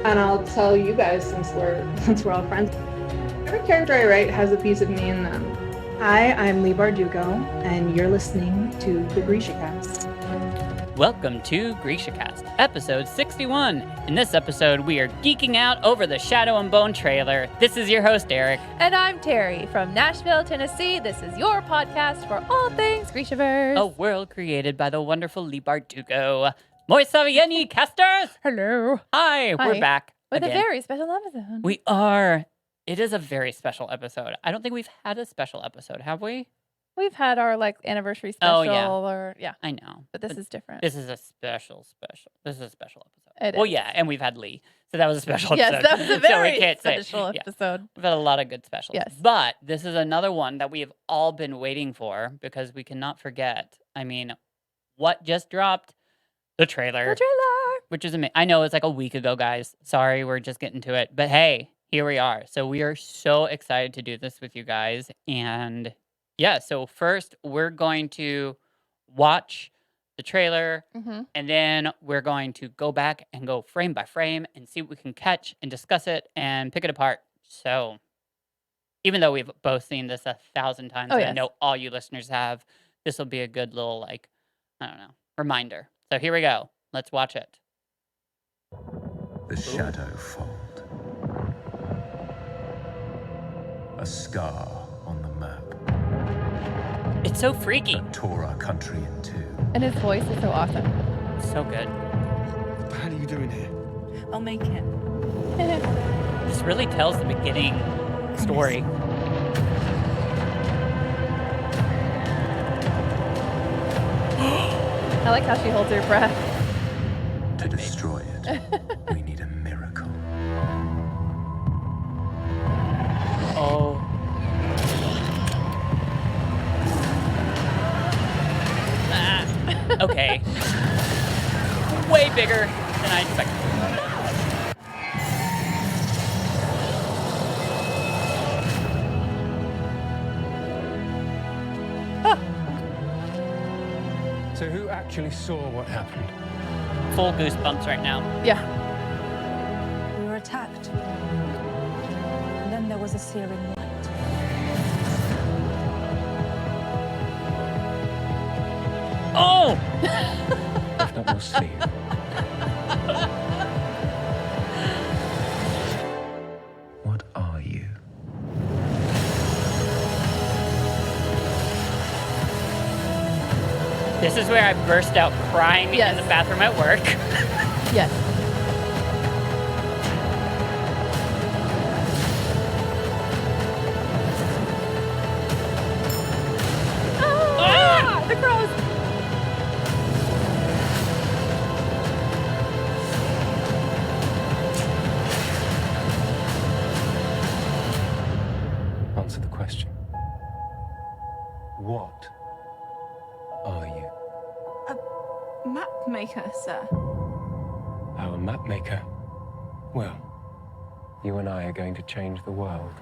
And I'll tell you guys since we're all friends. Every character I write has a piece of me in them. Hi, I'm Lee Bardugo, and you're listening to the GrishaCast. Welcome to GrishaCast, episode 61. In this episode, we are geeking out over the Shadow and Bone trailer. This is your host, Eric. And I'm Terry from Nashville, Tennessee. This is your podcast for all things Grishaverse. A world created by the wonderful Lee Bardugo. Moi savieni, casters! Hello. Hi, we're back With again. a very special episode. We are. It is a very special episode. I don't think we've had a special episode, have we? We've had our anniversary special. Oh, yeah. I know. But this is different. This is a special. This is a special episode. It well, is. yeah, and we've had Lee. So that was a special Yes, episode. that was a So very we can't say- special yeah. episode. We've had a lot of good specials. Yes. But this is another one that we have all been waiting for because we cannot forget. I mean, what just dropped? The trailer. The trailer. Which is amazing. I know it's like a week ago, guys. Sorry, we're just getting to it. But hey, here we are. So we are so excited to do this with you guys. And yeah, so first we're going to watch the trailer. Mm-hmm. And then we're going to go back and go frame by frame and see what we can catch and discuss it and pick it apart. So even though we've both seen this 1,000 times, and I yes. know all you listeners have, this will be a good little, reminder. So here we go. Let's watch it. The shadow fold. A scar on the map It's so freaky. that tore our country in two. And his voice is so awesome. So good. What the hell are you doing here? I'll make it. This really tells the beginning story. I like how she holds her breath. To destroy it, we need a miracle. Oh. Okay. Way bigger than I expected. So who actually saw what happened? Full goosebumps right now. Yeah. We were attacked. And then there was a searing light. Oh! If not more sleep. What are you? This is where I burst out crying Yes. in the bathroom at work. Yes. Ah! The crows. Answer the question. What are you? Map maker, sir. Our map maker? Well, you and I are going to change the world.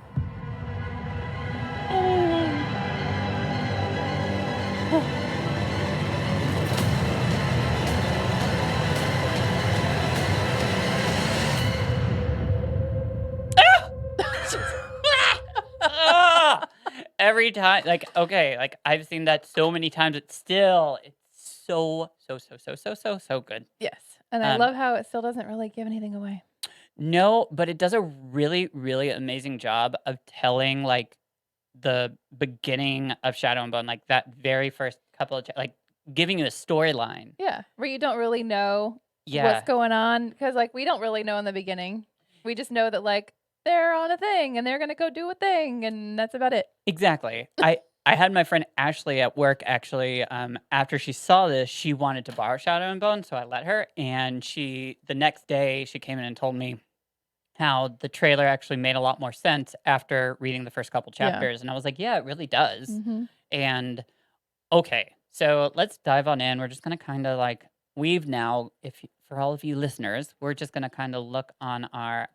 Ah! Every time, I've seen that so many times, it's so good. Yes. And I Um, love how it still doesn't really give anything away. No, but it does a really, really amazing job of telling the beginning of Shadow and Bone, like that very first couple of giving you a storyline. Yeah. Where you don't really know Yeah, what's going on. Because we don't really know in the beginning. We just know that they're on a thing and they're going to go do a thing. And that's about it. exactly. I had my friend Ashley at work actually. After she saw this, she wanted to borrow Shadow and Bone, so I let her. And the next day she came in and told me how the trailer actually made a lot more sense after reading the first couple Yeah. chapters. And I was like, yeah, it really does. Mm-hmm. And okay, so let's dive on in. We're just gonna kind of we've now, for all of you listeners, we're just gonna kind of look on our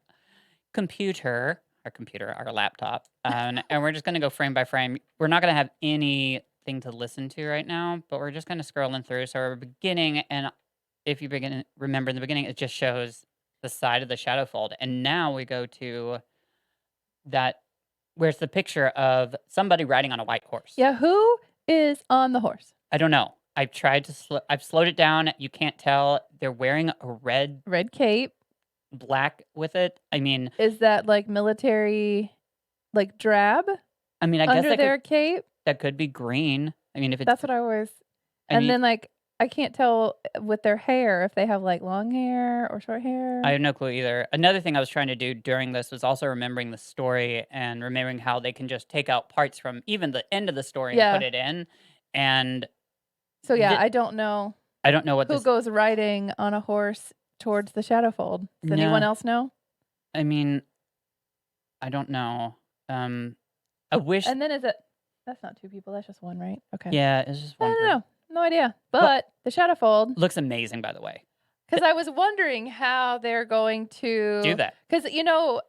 our laptop, and we're just gonna go frame by frame. We're not gonna have anything to listen to right now, but we're just kind of scrolling through. So we're beginning, and if you remember in the beginning, it just shows the side of the Shadowfold. And now we go to that where's the picture of somebody riding on a white horse. Yeah, who is on the horse? I don't know. I've tried to I've slowed it down. You can't tell. They're wearing a red Red cape. black with it. I mean, Is that like military, like drab I guess under their cape? that could be green. I mean, if it's That's what I always. I And mean, then like I can't tell with their hair if they have like long hair or short hair. I have no clue either. Another thing I was trying to do during this was also remembering the story and remembering how they can just take out parts from even the end of the story Yeah. and put it in. And So yeah, Thi- I don't know I don't know what who this. goes riding on a horse towards the Shadowfold. Does anyone No. else know? I mean, I don't know. I wish. And then is it? That's not two people. That's just one, right? Okay. Yeah, it's just I one. don't person. know. No idea. But the Shadowfold, Looks amazing, by the way. because I was wondering how they're going to Do that. Because the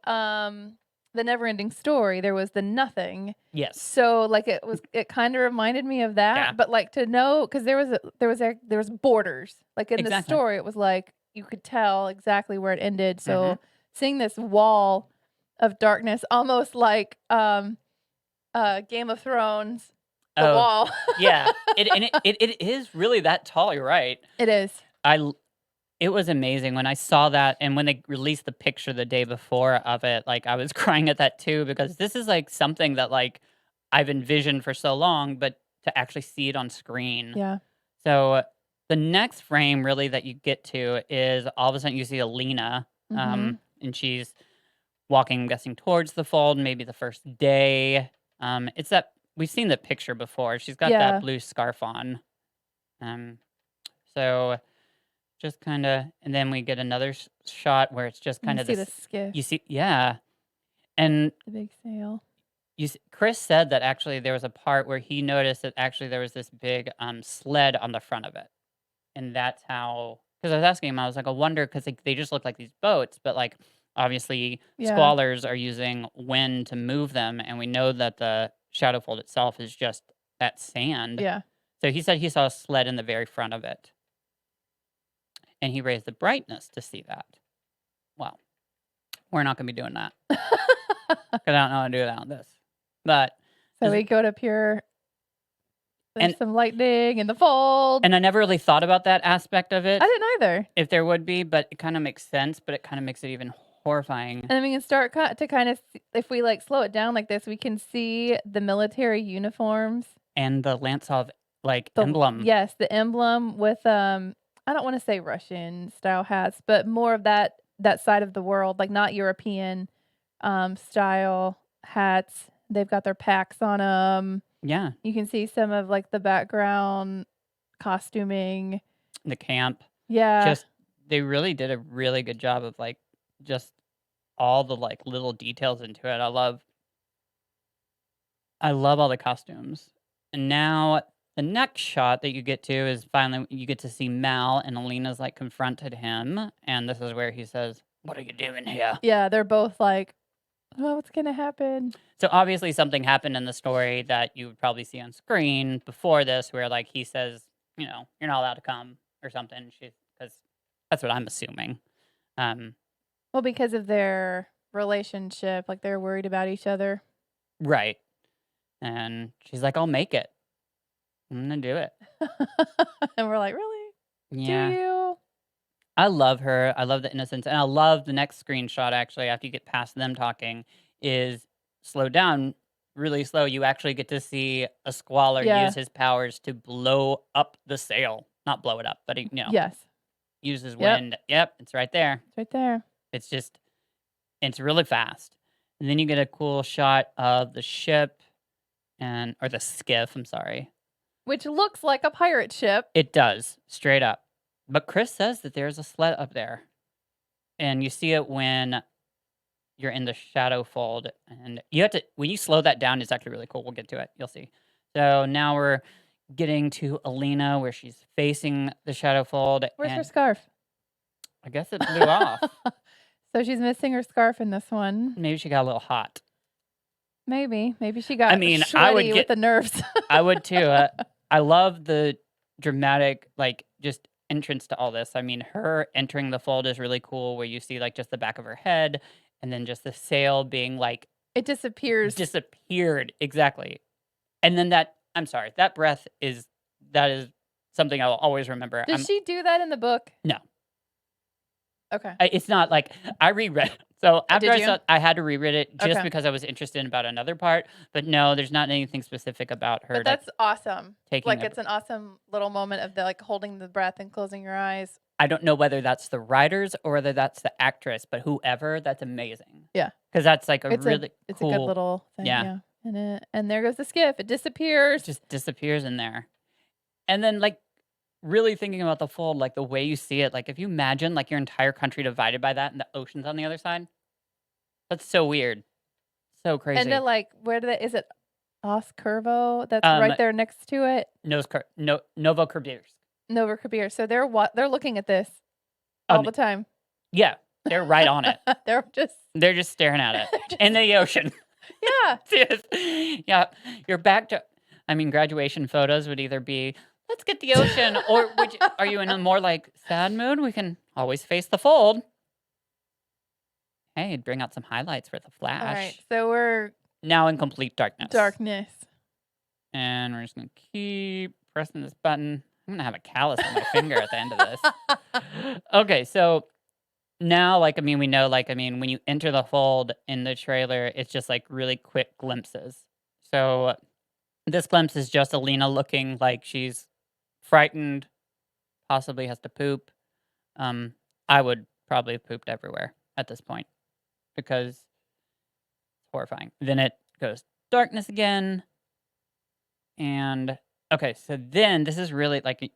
Neverending Story, there was the nothing. Yes. So like it kind of reminded me of that. Yeah. But like to know, because there was borders. Like in the Exactly. story, it was like you could tell exactly where it ended. So Mhm. seeing this wall of darkness, almost like Game of Thrones, the Oh, wall. yeah. It is really that tall. You're right. It is. It was amazing when I saw that, and when they released the picture the day before of it, like I was crying at that too, because this is like something that like I've envisioned for so long, but to actually see it on screen. Yeah. So the next frame really that you get to is all of a sudden you see Alina, Mhm. and she's walking, I'm guessing, towards the fold, maybe the first day. It's that we've seen the picture before. She's got Yeah. that blue scarf on. So just kind of, and then we get another shot where it's just kind You of see this. the skiff, You see, yeah, and the big sail. Chris said that actually there was a part where he noticed that actually there was this big sled on the front of it, and that's how. Because I was asking him, I was like, I wonder because they just look like these boats, but like obviously Yeah. squallers are using wind to move them, and we know that the Shadowfold itself is just that sand. Yeah. So he said he saw a sled in the very front of it. And he raised the brightness to see that. Well, we're not going to be doing that. Because I don't know how to do that on this. But, So Is- we go to pure. There's And- some lightning in the fold. and I never really thought about that aspect of it, I didn't either. if there would be, but it kind of makes sense, but it kind of makes it even horrifying. And then we can start to kind of, if we like slow it down like this, we can see the military uniforms. And the Lantsov, like, The, emblem. Yes, the emblem with I don't want to say Russian style hats, but more of that side of the world, like not European style hats. They've got their packs on them. Yeah. You can see some of like the background costuming. The camp. Yeah. Just, they really did a really good job of, like, just all the, like, little details into it. I love all the costumes. And now the next shot that you get to is finally you get to see Mal, and Alina's like confronted him, and this is where he says, "What are you doing here?" Yeah, they're both like, oh, what's going to happen? So obviously something happened in the story that you would probably see on screen before this, where like he says, you know, you're not allowed to come or something. Because that's what I'm assuming. Well, because of their relationship, like they're worried about each other. Right. And she's like, "I'll make it. I'm gonna do it." And we're like, really? Yeah. Do you? I love her. I love the innocence. And I love the next screenshot, actually, after you get past them talking, is slow down, really slow. You actually get to see a squaller Yeah. use his powers to blow up the sail. Not blow it up, but he, Yes, uses Yep. wind. Yep, it's right there. it's right there. It's really fast. And then you get a cool shot of the ship or the skiff, I'm sorry. Which looks like a pirate ship. It does, straight up. But Chris says that there's a sled up there. And you see it when you're in the Shadowfold. And you have to, when you slow that down, it's actually really cool. We'll get to it. You'll see. So now we're getting to Alina, where she's facing the Shadowfold. Where's her and scarf? I guess it blew off. So she's missing her scarf in this one. Maybe she got a little hot. Maybe she got. I mean, I would sweaty with get- the nerves. I would too. I love the dramatic, like, just entrance to all this. I mean, her entering the fold is really cool, where you see like just the back of her head, and then just the sail being like It disappears. disappeared exactly. And then I'm sorry, that is something I'll always remember. Does she do that in the book? No. Okay. It's not like I reread. So after Did I you? saw, I had to reread it just Okay. because I was interested about another part. But no, there's not anything specific about her. But that's awesome. taking Like a- it's an awesome little moment of the like holding the breath and closing your eyes. I don't know whether that's the writers or whether that's the actress, but whoever, that's amazing. Yeah. Because that's like It's it's a good little thing. Yeah. And there goes the skiff. It disappears. It just disappears in there. And then like really thinking about the fold, like the way you see it, like if you imagine like your entire country divided by that and the ocean's on the other side, that's so weird. So crazy. And then like is it Oscurvo that's right there next to it? Novosibirsk. Novosibirsk. So they're looking at this all the time. Yeah, they're right on it. They're just staring at it in the ocean. Yeah. Yeah, you're back to. I mean, graduation photos would either be let's get the ocean, or are you in a more like sad mood? We can always face the fold. Hey, bring out some highlights for the flash. All right. So we're Now in complete darkness. And we're just gonna keep pressing this button. I'm gonna have a callus on my finger at the end of this. Okay, so now, like, I mean, we know, like, I mean, when you enter the fold in the trailer, it's just like really quick glimpses. So this glimpse is just Alina looking like she's frightened, possibly has to poop. I would probably have pooped everywhere at this point because it's horrifying. Then it goes darkness again. And okay, so then this is really like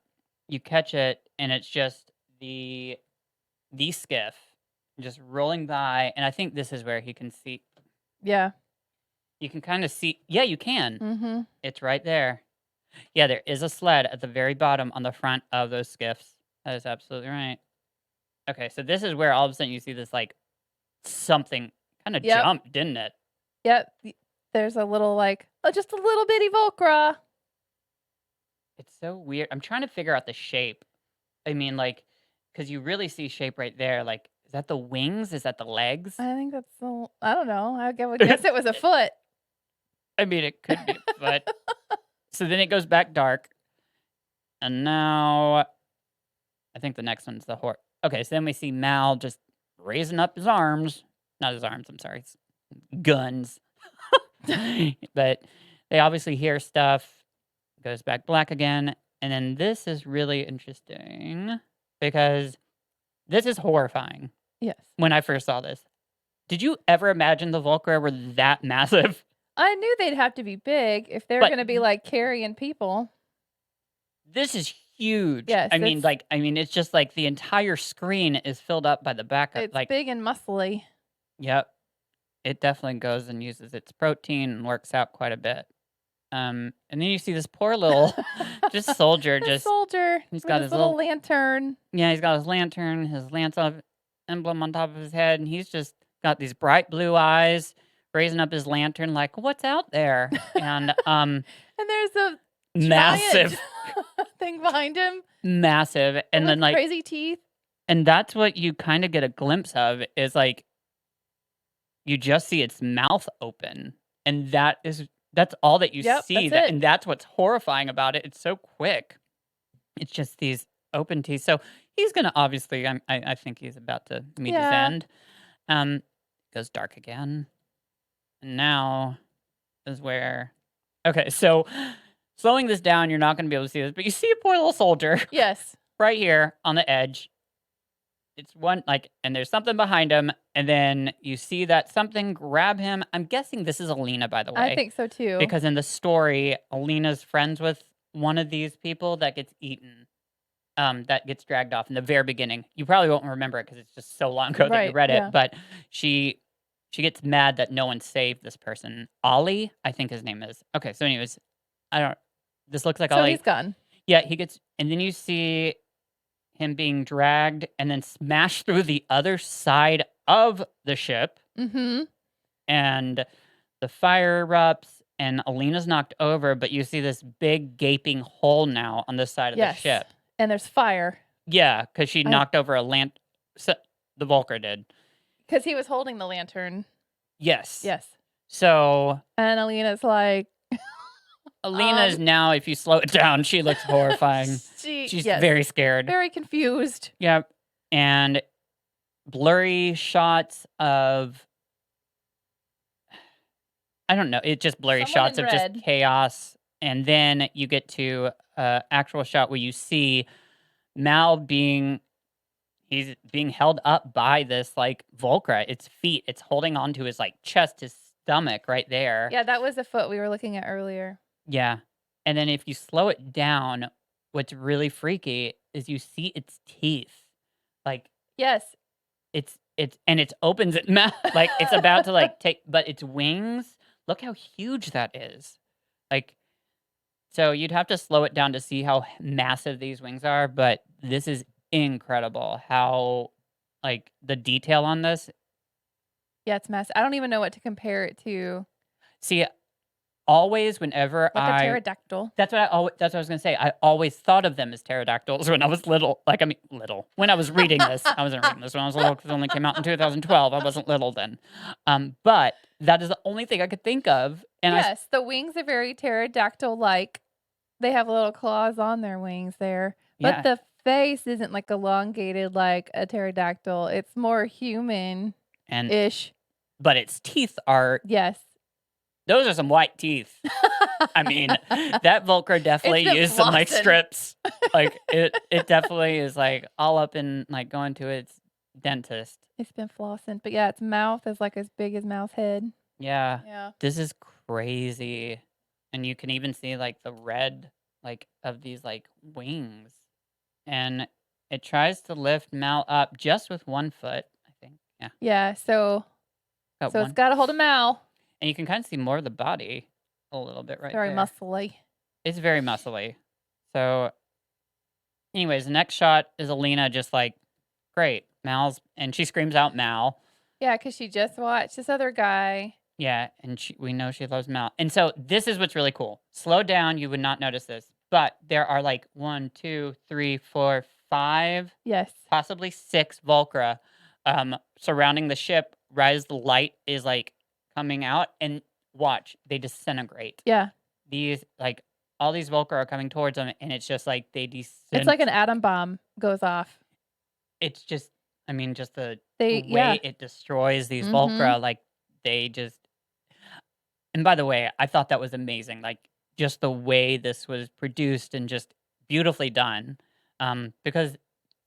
you catch it and it's just the skiff just rolling by, and I think this is where he can see. Yeah. You can kind of see. Yeah, you can. Mm-hmm. It's right there. Yeah, there is a sled at the very bottom on the front of those skiffs. That is absolutely right. Okay, so this is where all of a sudden you see this like something kind of jump, didn't it? Yep. There's a little like just a little bitty Volcra. It's so weird. I'm trying to figure out the shape. I mean, like, because you really see shape right there. Like, is that the wings? Is that the legs? I think that's I don't know. I would guess it was a foot. I mean, it could be, but so then it goes back dark, and now I think the next one's the horse. Okay, so then we see Mal just raising up his arms. Not his arms, I'm sorry. It's guns. But they obviously hear stuff. Goes back black again. And then this is really interesting because this is horrifying. Yes. When I first saw this. Did you ever imagine the Volcra were that massive? I knew they'd have to be big if they're going to be like carrying people. This is huge. Yes, I mean, it's just like the entire screen is filled up by the backup. It's like big and muscly. Yep. It definitely goes and uses its protein and works out quite a bit. And then you see this poor little just soldier. He's got his little lantern. Yeah, he's got his lantern, his lance emblem on top of his head, and he's just got these bright blue eyes, raising up his lantern like, what's out there? And and there's a massive thing behind him. Massive. And then like crazy teeth. And that's what you kind of get a glimpse of is like you just see its mouth open. And that's all that you see. And that's what's horrifying about it. It's so quick. It's just these open teeth. So he's gonna obviously I think he's about to meet his end. Goes dark again. And now is where okay, so slowing this down, you're not gonna be able to see this, but you see a poor little soldier. Yes. Right here on the edge. It's one like, and there's something behind him, and then you see that something grab him. I'm guessing this is Alina, by the way. I think so too. Because in the story, Alina's friends with one of these people that gets eaten, that gets dragged off in the very beginning. You probably won't remember it because it's just so long ago that you read it. But she gets mad that no one saved this person. Ollie, I think his name is. Okay, so anyways, this looks like Ollie. So he's gone. Yeah, he gets, and then you see him being dragged and then smashed through the other side of the ship. Mm-hmm. And the fire erupts and Alina's knocked over, but you see this big gaping hole now on the side of the ship. And there's fire Yeah, because she I- knocked over a the Volker did. Because he was holding the lantern. Yes. Yes. So And Alina's like, Alina's now, if you slow it down, she looks horrifying. She's yes, very scared. very confused. Yep. And blurry shots of, I don't know, it just blurry Someone shots in of red. just chaos. And then you get to actual shot where you see Mal he's being held up by this like Volcra. Its feet, it's holding onto his like chest, his stomach right there. Yeah, that was a foot we were looking at earlier. Yeah. And then if you slow it down, what's really freaky is you see its teeth. Like Yes. it opens its mouth like it's about to like take, but its wings, look how huge that is. Like, so you'd have to slow it down to see how massive these wings are, but this is incredible how like the detail on this. Yeah, it's massive. I don't even know what to compare it to. See, always whenever Like a pterodactyl. that's what I was gonna say. I always thought of them as pterodactyls when I was little. Like, I mean, little. When I was reading this, I wasn't reading this when I was little because it only came out in 2012. I wasn't little then. But that is the only thing I could think of. And Yes, the wings are very pterodactyl-like. They have little claws on their wings there. But Yeah. the face isn't like elongated like a pterodactyl. It's more human-ish. But its teeth are, Yes. those are some white teeth. I mean, that Volker definitely It's been used some like flossing. strips. Like it definitely is like all up in like going to its dentist. It's been flossing. But yeah, its mouth is like as big as Mal's head. Yeah. Yeah. This is crazy. And you can even see like the red like of these like wings. And it tries to lift Mal up just with one foot, I think. Yeah. Yeah, so Got it's one. got a hold of Mal. And you can kind of see more of the body a little bit right Very there. muscly. It's very muscly. So anyways, the next shot is Alina just like, great, Mal's, and she screams out Mal. Yeah, because she just watched this other guy. Yeah, and we know she loves Mal. And so this is what's really cool. Slow down, you would not notice this. But there are like 1, 2, 3, 4, 5, Yes. possibly 6 Volcra surrounding the ship right as the light is like coming out. And watch, they disintegrate. Yeah. These like all these Volcra are coming towards them, and it's just like they It's like an atom bomb goes off. It's just, I mean, just the They way yeah. it destroys these Mhm. Volcra, like they just. And by the way, I thought that was amazing. Like just the way this was produced and just beautifully done. Because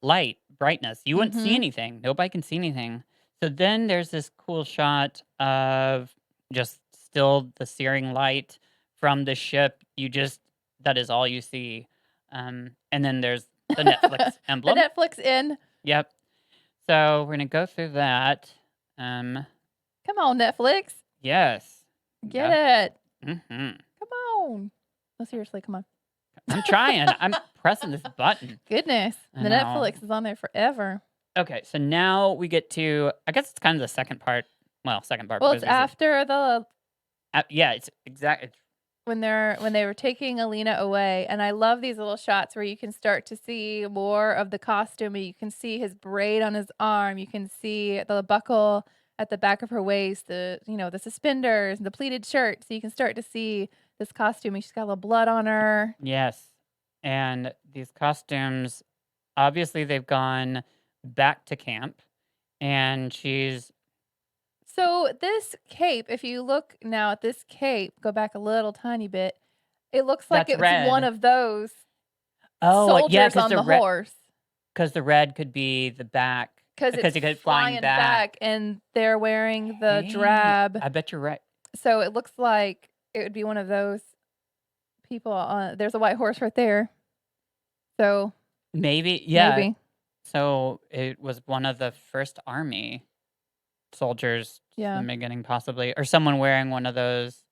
light, brightness, you wouldn't see Mhm. anything. Nobody can see anything. So then there's this cool shot of just still the searing light from the ship. That is all you see. And then there's the Netflix The emblem. Netflix in. Yep. So we're gonna go through that. Come on, Netflix. Yes. Get it. Mm-hmm. Come on. No, seriously, come on. I'm trying. I'm pressing this button. Goodness. I The know. Netflix is on there forever. Okay, so now we get to. I guess it's kind of the second part. Well, second part. Well, because it's after the yeah, it's exact. when they were taking Alina away, and I love these little shots where you can start to see more of the costume. You can see his braid on his arm. You can see the buckle at the back of her waist. The suspenders and the pleated shirt. So you can start to see this costume. And she's got a little blood on her. Yes, and these costumes. Obviously, they've gone back to camp, and she's. So this cape, if you look now at this cape, go back a little tiny bit, it looks like That's it's red. one of those Oh, soldiers yeah, because on the the red. horse. Because the red could be the back. Because Because it's it goes flying flying back. and they're wearing the Hey, drab. I bet you're right. So it looks like it would be one of those people on. There's a white horse right there. So Maybe, yeah. maybe. So it was one of the first army soldiers Yeah. in the beginning, possibly, or someone wearing one of those.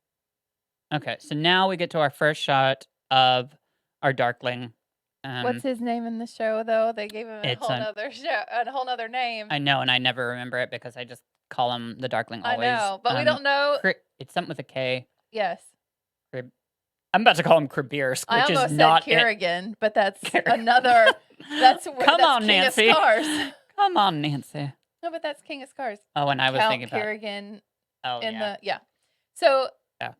Okay, so now we get to our first shot of our Darkling. What's his name in the show though? They gave him a It's whole an- nother show, a whole nother name. I know, and I never remember it because I just call him the Darkling I always. know, but we don't know. It's something with a K. Yes. Crib. I'm about to call him Krabirsk, I which almost is said not it. Kerrigan, but that's Kerrigan. another. That's Come that's on, King Nancy. of Scars. Come on, Nancy. No, but that's King of Scars. Oh, and I was Count thinking about. Kerrigan Oh in yeah. the So Yeah.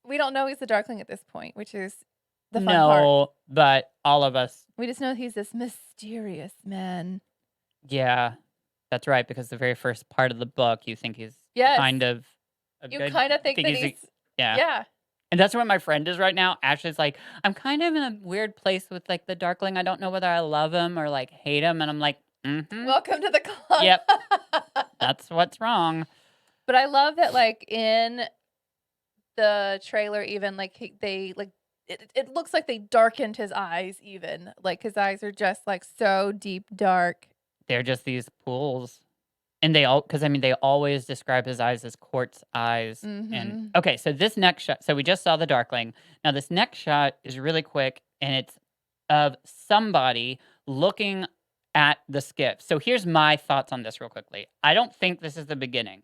we don't know he's the Darkling at this point, which is the fun part. No, but all of us. We just know he's this mysterious man. Yeah, that's right. Because the very first part of the book, you think he's Yes. kind of. You good- kind of think that he's a- he's yeah. yeah. And that's where my friend is right now. Ashley's like, I'm kind of in a weird place with like the Darkling. I don't know whether I love him or like hate him. And I'm like, Welcome to the club. Yep. That's what's wrong. But I love that, like in the trailer, even it looks like they darkened his eyes. Even like his eyes are just like so deep dark. They're just these pools. And they always describe his eyes as quartz eyes. Mhm. And okay, so this next shot, so we just saw the Darkling. Now this next shot is really quick, and it's of somebody looking at the skiff. So here's my thoughts on this real quickly. I don't think this is the beginning.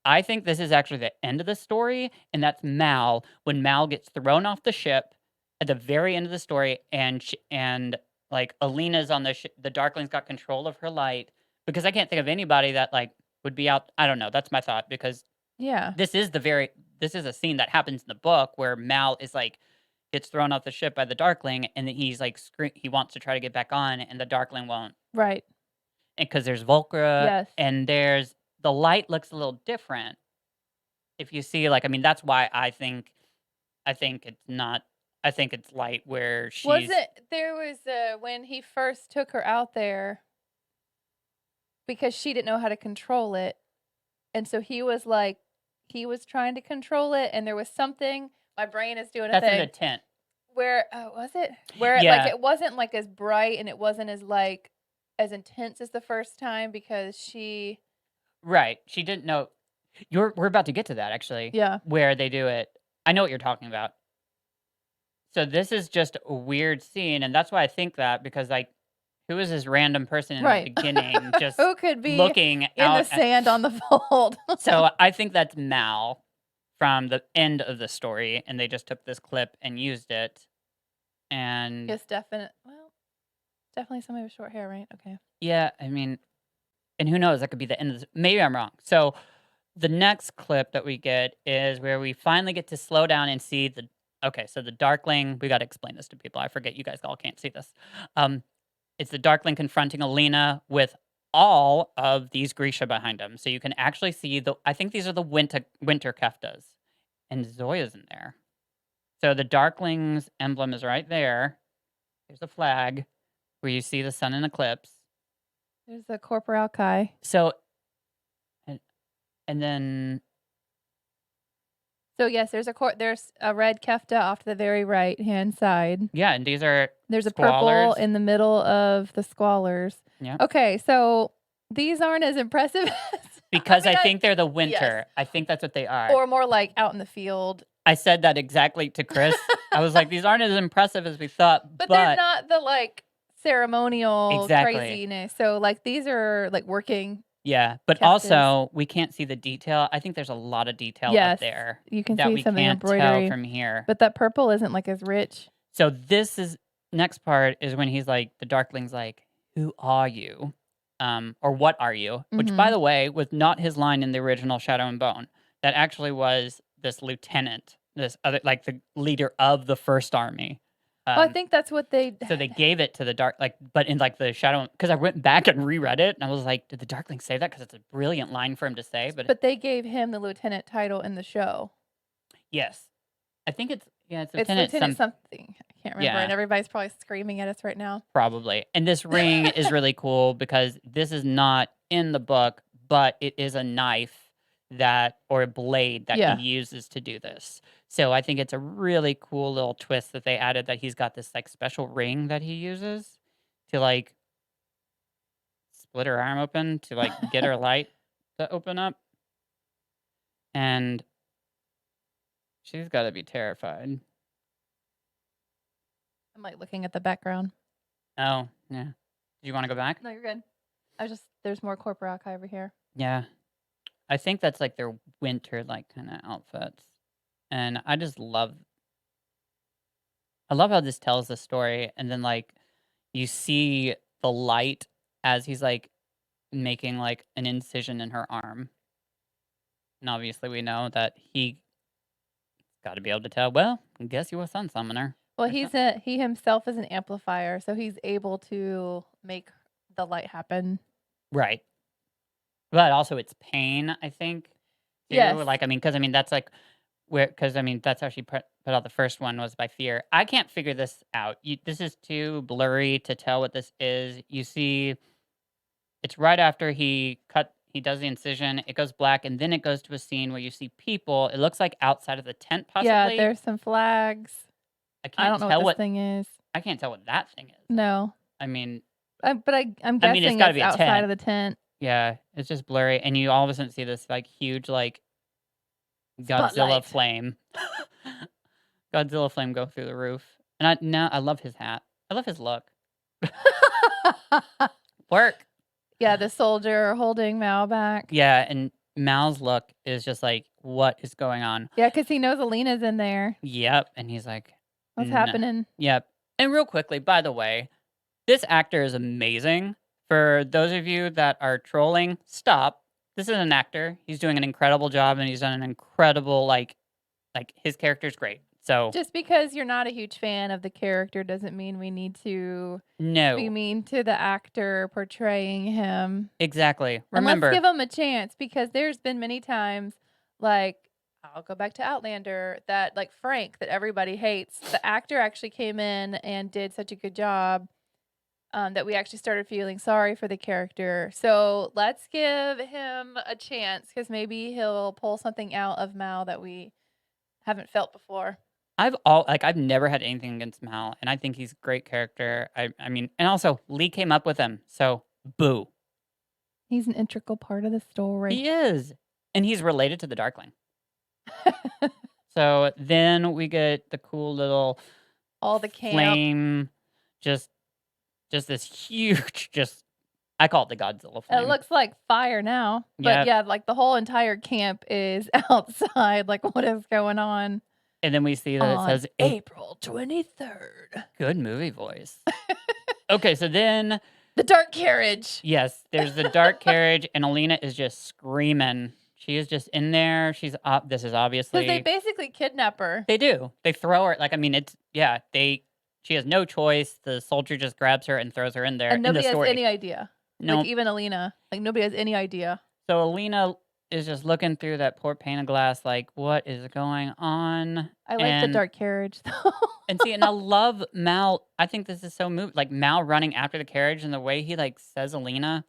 I think this is actually the end of the story, and that's Mal, when Mal gets thrown off the ship at the very end of the story, and like Alina's on the Darkling's got control of her light, because I can't think of anybody that like would be out. I don't know. That's my thought, because Yeah. this is a scene that happens in the book where Mal is like gets thrown off the ship by the Darkling, and then he's like he wants to try to get back on, and the Darkling won't. Right. And because there's Volcra, Yes. and there's the light looks a little different. If you see, like, I mean, that's why I think it's not. I think it's light where she's. Was it there was when he first took her out there because she didn't know how to control it, and so he was trying to control it, and there was something. My brain is doing a That's thing. in the tent. Where was it? Where Yeah. it wasn't like as bright and it wasn't as intense as the first time because she Right. She didn't know. We're about to get to that actually. Yeah. Where they do it. I know what you're talking about. So this is just a weird scene, and that's why I think that, because like, who is this random person in Right. the beginning just who could be looking in out the at- sand on the fold. So I think that's Mal from the end of the story, and they just took this clip and used it. And Yes, definitely somebody with short hair, right? Okay. yeah, I mean, and who knows? That could be the end of this. Maybe I'm wrong. So the next clip that we get is where we finally get to slow down and see the. Okay, so the Darkling. We got to explain this to people. I forget you guys all can't see this. It's the Darkling confronting Alina with all of these Grisha behind him, so you can actually see the. I think these are the winter keftas, and Zoya's in there. So the Darkling's emblem is right there. There's a flag where you see the sun in eclipse. There's the Corporal Kai. So, and then So yes, there's a red kefta off to the very right hand side. yeah, and these are There's a purple squalors. in the middle of the squalors. Yeah. Okay, so these aren't as impressive as Because mean, I think they're the winter. yes. I think that's what they are. or more like out in the field. I said that exactly to Chris. I was like, these aren't as impressive as we thought, But they're not the like ceremonial Exactly. craziness. So like these are like working. yeah. But Keftas. also, we can't see the detail. I think there's a lot of detail up Yes, there You can that see we some of the can't tell embroidery. from here. But that purple isn't like as rich. So this is next part is when he's like, the Darkling's like, "Who are you?" Or "What are you?" Which, by Mhm. the way, was not his line in the original Shadow and Bone. That actually was this lieutenant, this other, like the leader of the First Army. I think that's what they. So they gave it to the dark, like, but in like the Shadow, because I went back and reread it, and I was like, did the Darkling say that? Because it's a brilliant line for him to say. But But they gave him the lieutenant title in the show. yes, I think it's It's Lieutenant lieutenant something. I can't remember, Yeah. and everybody's probably screaming at us right now. Probably. And this ring is really cool because this is not in the book, but it is a knife or a blade that Yeah. he uses to do this. So I think it's a really cool little twist that they added, that he's got this like special ring that he uses to like split her arm open to like get her light to open up. And she's got to be terrified. I'm like looking at the background. Oh, yeah. Do you want to go back? No, you're good. There's more Corporal Kai over here. Yeah. I think that's like their winter like kind of outfits. And I just love I love how this tells the story, and then like you see the light as he's like making like an incision in her arm, and obviously we know that he got to be able to tell. Well, I guess you a sun summoner. Well, or some- he himself is an amplifier, so he's able to make the light happen. right, but also it's pain. I think. Too. Yes. Like I mean, because I mean that's like where because I mean that's how she put out the first one was by fear. I can't figure this out. This is too blurry to tell what this is. You see, it's right after he does the incision. It goes black, and then it goes to a scene where you see people. It looks like outside of the tent, possibly. Yeah, there's some flags. I I can't don't know tell what this thing is. I can't tell what that thing is. No, I mean, I'm I guessing mean, it's gotta it's be a outside tent. of the tent. yeah, it's just blurry, and you all of a sudden see this like huge like Godzilla Spotlight. flame, Godzilla flame go through the roof, and I love his hat. I love his look. Work. Yeah, the soldier holding Mao back. Yeah, and Mal's look is just like, what is going on? Yeah, because he knows Alina's in there. Yep, and he's like, What's "No." happening? Yep. And real quickly, by the way, this actor is amazing. For those of you that are trolling, stop. This is an actor. He's doing an incredible job, and he's done an incredible like his character's great. So Just because you're not a huge fan of the character doesn't mean we need to no, be mean to the actor portraying him. exactly. And Remember, let's give him a chance because there's been many times, like, I'll go back to Outlander, that, like, Frank, that everybody hates. The actor actually came in and did such a good job that we actually started feeling sorry for the character. So let's give him a chance because maybe he'll pull something out of Mal that we haven't felt before. I've never had anything against Mal, and I think he's a great character. I mean, and also Lee came up with him, so boo. He's an integral part of the story. He is, and he's related to the Darkling. So then we get the cool little All the camp. flame, just this huge, I call it the Godzilla flame. It looks like fire now. Yep. But yeah, like the whole entire camp is outside. Like, what is going on? And then we see that On it says April 23rd. good movie voice. Okay, so then The dark carriage. yes, there's the dark carriage, and Alina is just screaming. She is just in there. She's up. This is obviously Because they basically kidnap her. They do. They throw her. Like I mean, it's yeah. She has no choice. The soldier just grabs her and throws her in there. And in the nobody has story. any idea. No. Like, even Alina. Like, nobody has any idea. So Alina is just looking through that poor pane of glass, like, what is going on? I like the dark carriage, though. And see, and I love Mal. I think this is so moving. Like Mal running after the carriage and the way he like says Alina.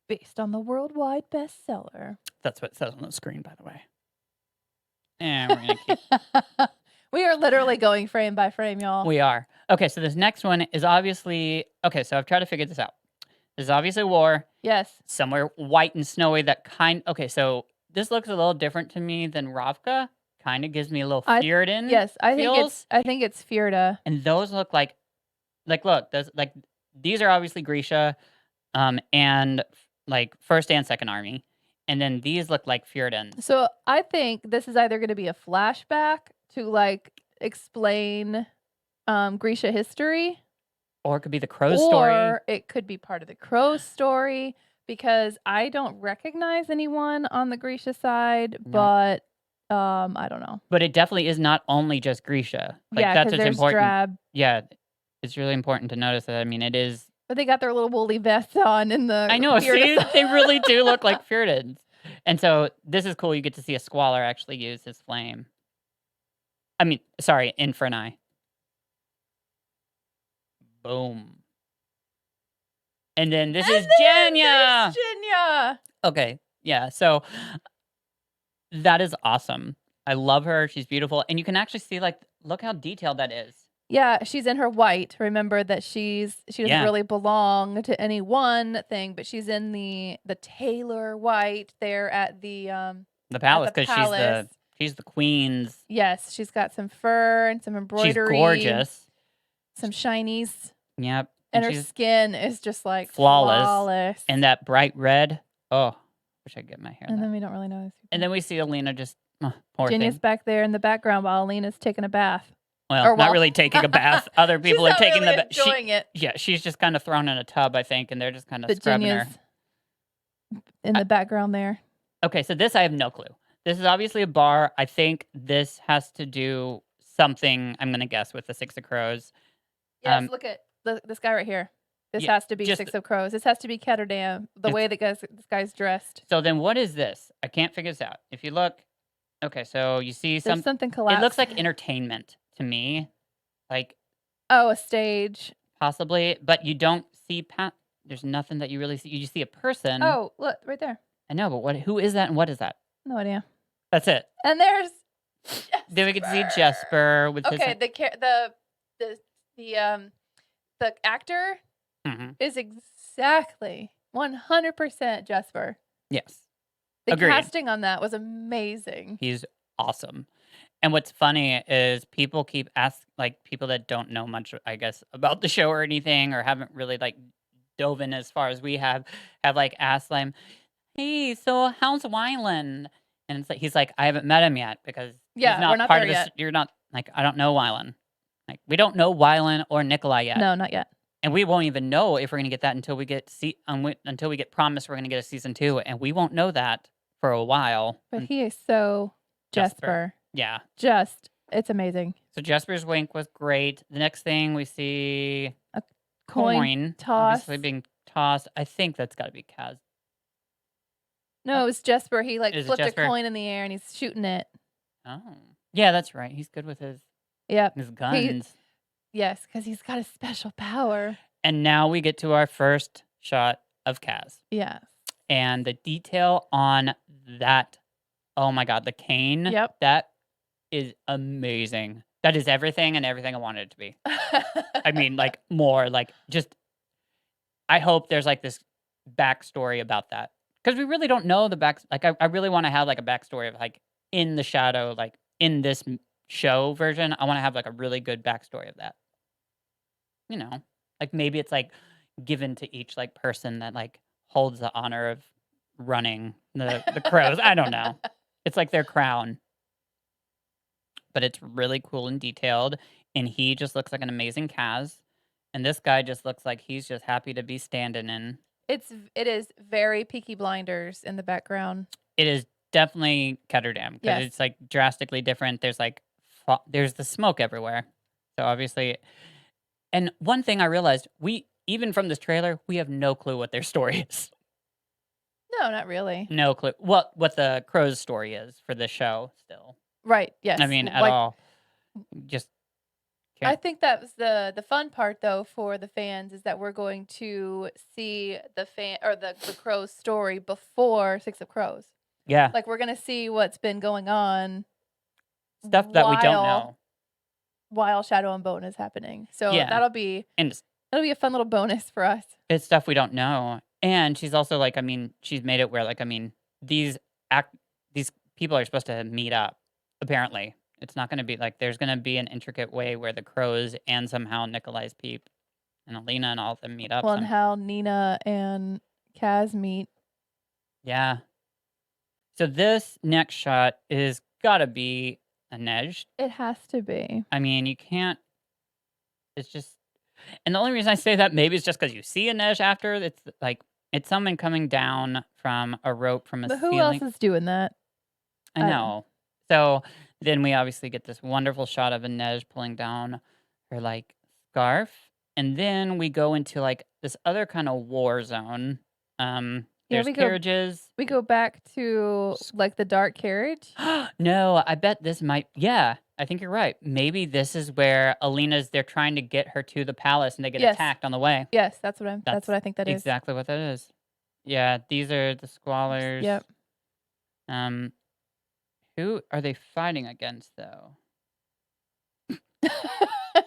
Based on the worldwide bestseller. That's what it says on the screen, by the way. And we're gonna keep. We are literally going frame by frame, y'all. We are. Okay, so this next one is obviously okay. So I've tried to figure this out. This is obviously war. Yes. Somewhere white and snowy. Okay, so this looks a little different to me than Ravka. Kind of gives me a little Fjerdan. Yes, I feels. think it's Fjorda. And those look like look, those like these are obviously Grisha, and like first and second army, and then these look like Fjerdan. So I think this is either going to be a flashback to like explain Grisha history, Or it could be the Crow story. or it could be part of the Crow story because I don't recognize anyone on the Grisha side, No. but I don't know. But it definitely is not only just Grisha. Like Yeah, that's because what's there's important. Drab, Yeah, it's really important to notice that. I mean, it is. but they got their little woolly vests on in the. I know. Fjorda See, side. they really do look like Fjerdans. And so this is cool. You get to see a Squaller actually use his flame. I mean, sorry, Inferni. Boom. And then this is Jenya. Jenya. Okay, yeah. So that is awesome. I love her. She's beautiful, and you can actually see like, look how detailed that is. Yeah, she's in her white. Remember that she doesn't Yeah. really belong to any one thing, but she's in the tailor white there at the The palace, at the because palace. she's the queen's. Yes, she's got some fur and some embroidery. She's gorgeous. Some shinies. Yep. And her she's skin is just like flawless. And that bright red. Oh, wish I could get my hair. And that. then we don't really notice. And then we see Alina just poor Jenya's thing. back there in the background while Alina's taking a bath. Well, Or not well. really taking a bath. Other She's people are not taking really the bath. enjoying it. Yeah, she's just kind of thrown in a tub, I think, and they're just kind of scrubbing her. Virginia's in the background there. Okay, so this I have no clue. This is obviously a bar. I think this has to do something, I'm going to guess, with the Six of Crows. Yes, look at this guy right here. This yeah, has to be just- Six of Crows. This has to be Ketterdam, the It's- way that this guy's dressed. So then what is this? I can't figure this out. If you look, okay, so you see There's something it collapsed. looks like entertainment to me, like Oh, a stage. possibly, but you don't see, there's nothing that you really see. You just see a person. Oh, look, right there. I know, but who is that and what is that? No idea. That's it. And there's Then we can see Jesper with Okay, his... the actor Mhm. is exactly 100% Jesper. Yes. The Agreed. casting on that was amazing. He's awesome. And what's funny is people keep asking, like, people that don't know much, I guess, about the show or anything, or haven't really, like, dove in as far as we have like, asked them, hey, so how's Wylan? And it's like, he's like, I haven't met him yet because Yeah, he's not we're not part there of this. yet. You're not, like, I don't know Wylan. Like, we don't know Wylan or Nikolai yet. No, not yet. And we won't even know if we're going to get that until we get until we get promised we're going to get a season 2, and we won't know that for a while. But he is so Jesper. Yeah. It's amazing. So Jesper's wink was great. The next thing we see A coin toss. obviously being tossed. I think that's got to be Kaz. No, it was Jesper. He like Is it flipped a Jesper? coin in the air and he's shooting it. Oh, yeah, that's right. He's good with his Yep. guns. Yes, because he's got a special power. And now we get to our first shot of Kaz, Yes. and the detail on that. Oh my God, the cane. Yep. That is amazing. That is everything and everything I wanted it to be. I mean, like more, like just. I hope there's like this backstory about that, because we really don't know the back. Like, I really want to have like a backstory of like in the shadow, like in this show version. I want to have like a really good backstory of that. You know, like maybe it's like given to each like person that like holds the honor of running the crows. I don't know. It's like their crown. But it's really cool and detailed, and he just looks like an amazing Kaz. And this guy just looks like he's just happy to be standing in. It is very Peaky Blinders in the background. It is definitely Ketterdam, because Yes. it's like drastically different. There's like there's the smoke everywhere. So obviously, and one thing I realized, even from this trailer, we have no clue what their story is. No, not really. No clue what the crow's story is for this show still. Right. Yes. I mean, at Like, all. Just I think that was the fun part though for the fans, is that we're going to see the crow's story before Six of Crows. yeah, Like we're gonna see what's been going on. stuff that we don't know. While Shadow and Bone is happening. So Yeah. that'll be And a fun little bonus for us. it's stuff we don't know. And she's also like, I mean, she's made it where like, I mean, these people are supposed to meet up. Apparently, it's not going to be like, there's going to be an intricate way where the crows and somehow Nikolai's peep and Alina and all of them meet up. Well, and how Nina and Kaz meet. Yeah. So this next shot is got to be Inej. It has to be. I mean, you can't. It's just, and the only reason I say that maybe is just because you see Inej after. It's like it's someone coming down from a rope from a But who ceiling. else is doing that? I know. So then we obviously get this wonderful shot of Inej pulling down her like scarf, and then we go into like this other kind of war zone. There's we go- carriages. We go back to like the dark carriage. No, I bet this might. Yeah, I think you're right. Maybe this is where they're trying to get her to the palace, and they get Yes. attacked on the way. Yes, that's what I think that is. Exactly what that is. Yeah, these are the squalors. Yep. Who are they fighting against though?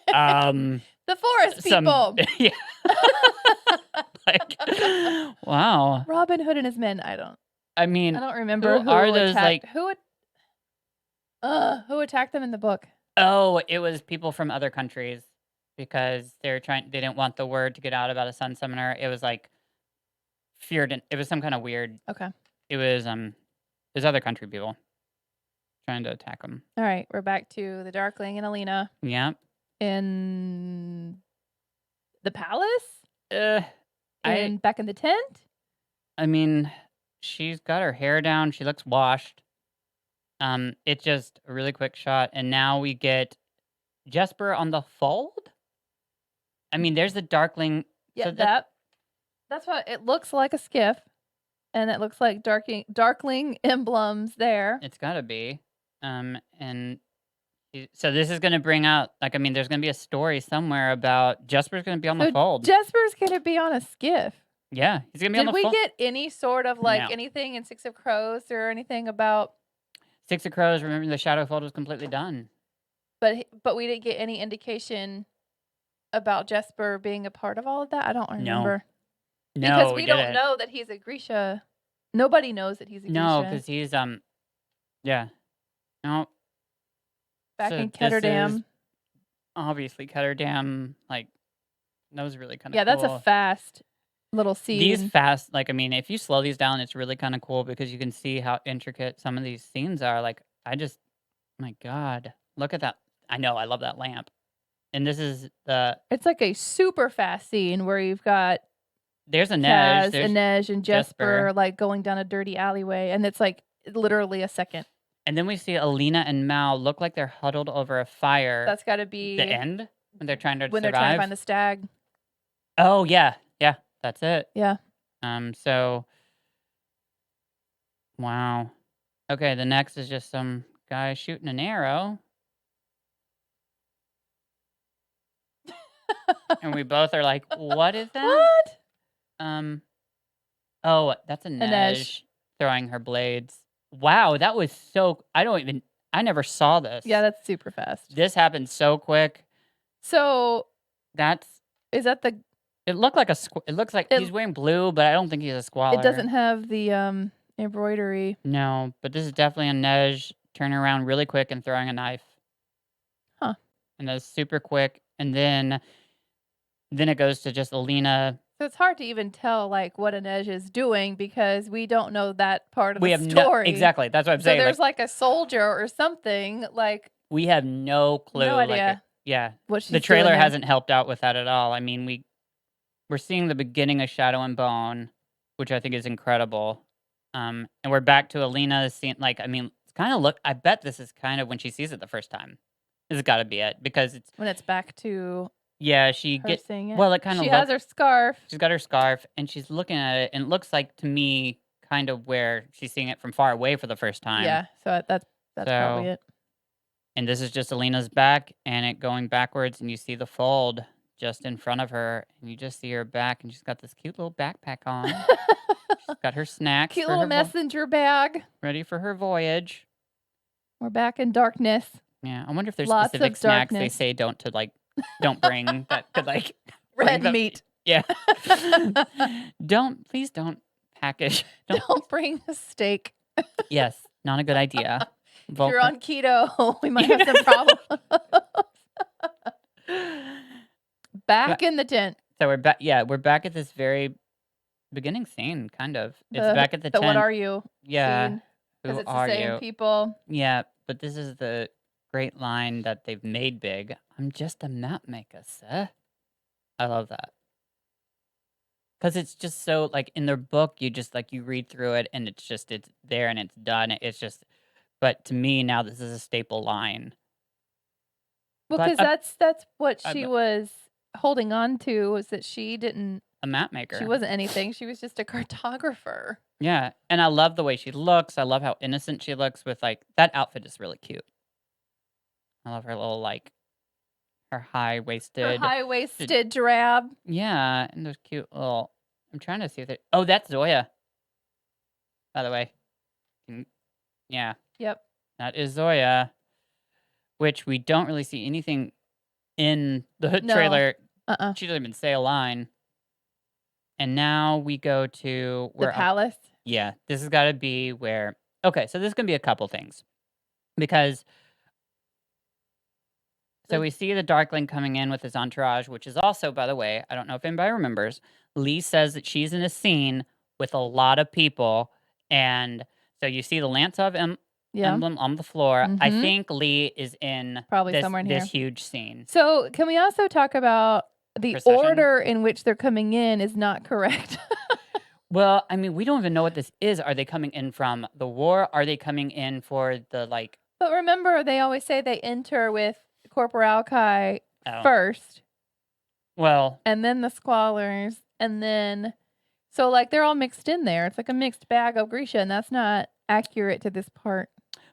The forest people. Yeah. Like, wow. Robin Hood and his men. I don't I mean, remember who are those, attacked, like- who attacked them in the book. oh, it was people from other countries because they didn't want the word to get out about a sun summoner. It was like feared. It was some kind of weird. Okay. It was other country people. trying to attack him. All right, we're back to the Darkling and Alina Yeah. in the palace? Uh, Back in the tent? I mean, she's got her hair down. She looks washed. It's just a really quick shot, and now we get Jesper on the fold. I mean, there's the Darkling. Yeah, So that's what it looks like, a skiff, and it looks like Darkling emblems there. It's got to be. So this is going to bring out, like, I mean, there's going to be a story somewhere about Jesper's going to be on the So fold. Jesper's going to be on a skiff. Yeah, he's going to be on Did the we fold. get any sort of like No. anything in Six of Crows or anything about? Six of Crows, remember the Shadow Fold was completely done. But we didn't get any indication about Jesper being a part of all of that. I don't remember. No, because we don't didn't. know that he's a Grisha. Nobody knows that he's a Grisha. No, because he's yeah. No. Back So in this Ketterdam. is obviously Ketterdam, like, that was really kind of Yeah, cool. that's a fast little scene. These fast, like, I mean, if you slow these down, it's really kind of cool because you can see how intricate some of these scenes are. Like, my God, look at that. I know, I love that lamp. And this is It's like a super fast scene where you've got there's Inej, Kaz, there's Inej, and Jesper Jesper. like going down a dirty alleyway, and it's like literally a second. and then we see Alina and Mal look like they're huddled over a fire. That's got to be the end when they're trying to when survive. they're trying to find the stag. Oh yeah, that's it. Yeah. So wow. Okay, the next is just some guy shooting an arrow. And we both are like, what is that? What? Oh, that's Inej Inej. throwing her blades. Wow, that was so I never saw this. Yeah, that's super fast. This happened so quick. So is that the? It looked like it looks like he's wearing blue, but I don't think he's a squaller. It doesn't have the embroidery. No, but this is definitely Inej turning around really quick and throwing a knife. Huh. And that's super quick. And then it goes to just Alina. So it's hard to even tell like what Inej is doing because we don't know that part of We the have story. exactly. That's what I'm So saying. there's like a soldier or something like. We have no clue. No idea. Yeah. What she's The trailer doing there. hasn't helped out with that at all. I mean, we're seeing the beginning of Shadow and Bone, which I think is incredible. And we're back to Alina seeing, like, I mean, it's kind of I bet this is kind of when she sees it the first time. This has got to be it because it's When it's back to she her gets seeing it. well, it kind of She has her scarf. She's got her scarf and she's looking at it, and it looks like to me kind of where she's seeing it from far away for the first time. Yeah, so that's probably it. And this is just Alina's back and it going backwards, and you see the fold just in front of her, and you just see her back, and she's got this cute little backpack on. She's got her snacks. Cute for little her messenger bag. ready for her voyage. We're back in darkness. Yeah, I wonder if there's Lots specific of snacks they darkness. say don't bring that could like bring Red them- meat. Yeah. Please don't package. Don't bring a steak. Yes, not a good idea. If you're on keto, we might have some problems. Back in the tent. So we're back. Yeah, we're back at this very beginning scene, kind of. It's back at the tent. What are you? Yeah. Scene. Who Because it's are the same you? people. Yeah, but this is the great line that they've made big. I'm just a map maker, sir. I love that. Because it's just so, like, in their book, you just, like, you read through it, and it's there, and it's done. It's just, but to me, now this is a staple line. Well, But because that's what I she bet- was holding on to, was that she didn't, A map maker. she wasn't anything. She was just a cartographer. Yeah, and I love the way she looks. I love how innocent she looks with, like, that outfit is really cute. I love her little, like, her high-waisted. Her high-waisted drab. Yeah, and those cute little. I'm trying to see if they. Oh, that's Zoya. By the way. Yeah, Yep. that is Zoya. Which we don't really see anything in the No. trailer. Uh-uh. She doesn't even say a line. And now we go to The palace. Yeah, this has got to be where. Okay, so this is gonna be a couple things, because. So we see the Darkling coming in with his entourage, which is also, by the way, I don't know if anybody remembers, Lee says that she's in a scene with a lot of people, and so you see the Lance of Yeah. emblem on the floor. I Mhm. think Lee is in Probably this, somewhere in this here. huge scene. So can we also talk about the Procession? order in which they're coming in is not correct? Well, I mean, we don't even know what this is. Are they coming in from the war? Are they coming in for the like? But remember, they always say they enter with Corporal Kai Oh. first, Well, and then the Squallers, and then so like they're all mixed in there. It's like a mixed bag of Grisha, and that's not accurate to this part.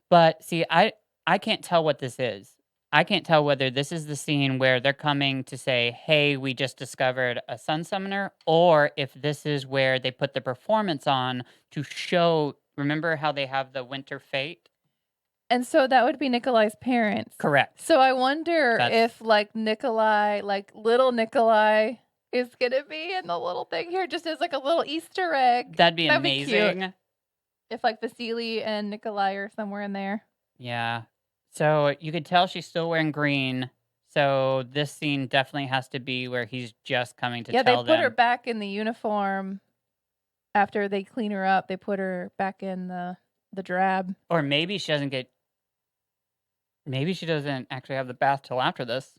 but see, I can't tell what this is. I can't tell whether this is the scene where they're coming to say, "Hey, we just discovered a sun summoner," or if this is where they put the performance on to show. Remember how they have the winter fate? And so that would be Nikolai's parents. Correct. So I wonder That's- if like Nikolai, like little Nikolai, is gonna be in the little thing here, just as like a little Easter egg. That'd be That'd be cute. amazing. If like Vasily and Nikolai are somewhere in there. Yeah. So you could tell she's still wearing green. So this scene definitely has to be where he's just coming to Yeah, they tell put her them. back in the uniform after they clean her up. They put her back in the drab. Or maybe she doesn't get. Maybe she doesn't actually have the bath till after this.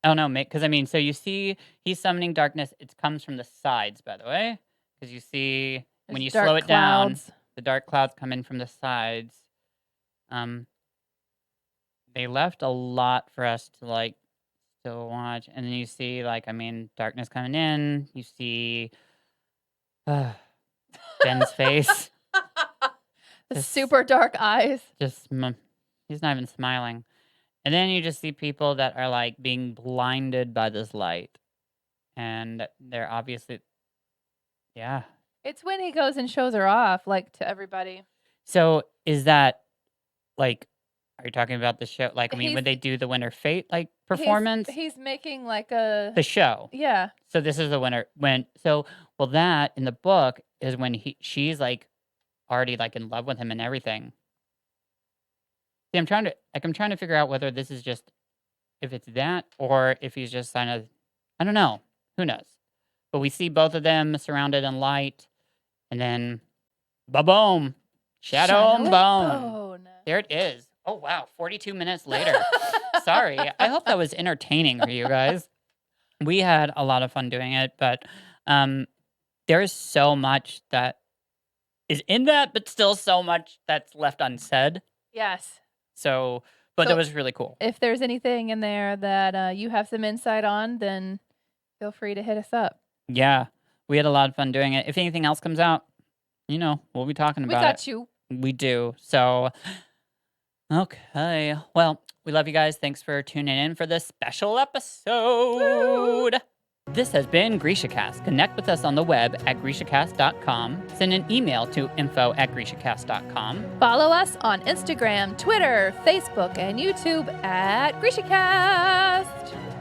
Oh no, because I mean, so you see, he's summoning darkness. It comes from the sides, by the way, because you see when There's you dark slow it down, clouds. the dark clouds come in from the sides. They left a lot for us to like still watch, and then you see like I mean, darkness coming in. You see Ben's face. The Just- super dark eyes. He's not even smiling. And then you just see people that are like being blinded by this light. And they're obviously, yeah. It's when he goes and shows her off, like to everybody. So is that like, are you talking about the show? Like, I mean, when He's- they do the Winter Fate like performance? He's making like a The show. yeah. So this is the winter well that in the book is when she's like already like in love with him and everything. See, I'm trying to figure out whether this is just if it's that or if he's just kind of I don't know. Who knows? But we see both of them surrounded in light, and then ba-boom. Shadow and bone. There it is. Oh wow, 42 minutes later. Sorry. I hope that was entertaining for you guys. We had a lot of fun doing it, but there is so much that is in that, but still so much that's left unsaid. Yes. So, but So- that was really cool. If there's anything in there that you have some insight on, then feel free to hit us up. Yeah, we had a lot of fun doing it. If anything else comes out, we'll be talking We about got it. you. We do. So, okay. Well, we love you guys. Thanks for tuning in for this special episode. This has been GrishaCast. Connect with us on the web at GrishaCast.com. Send an email to info@GrishaCast.com. Follow us on Instagram, Twitter, Facebook, and YouTube at GrishaCast.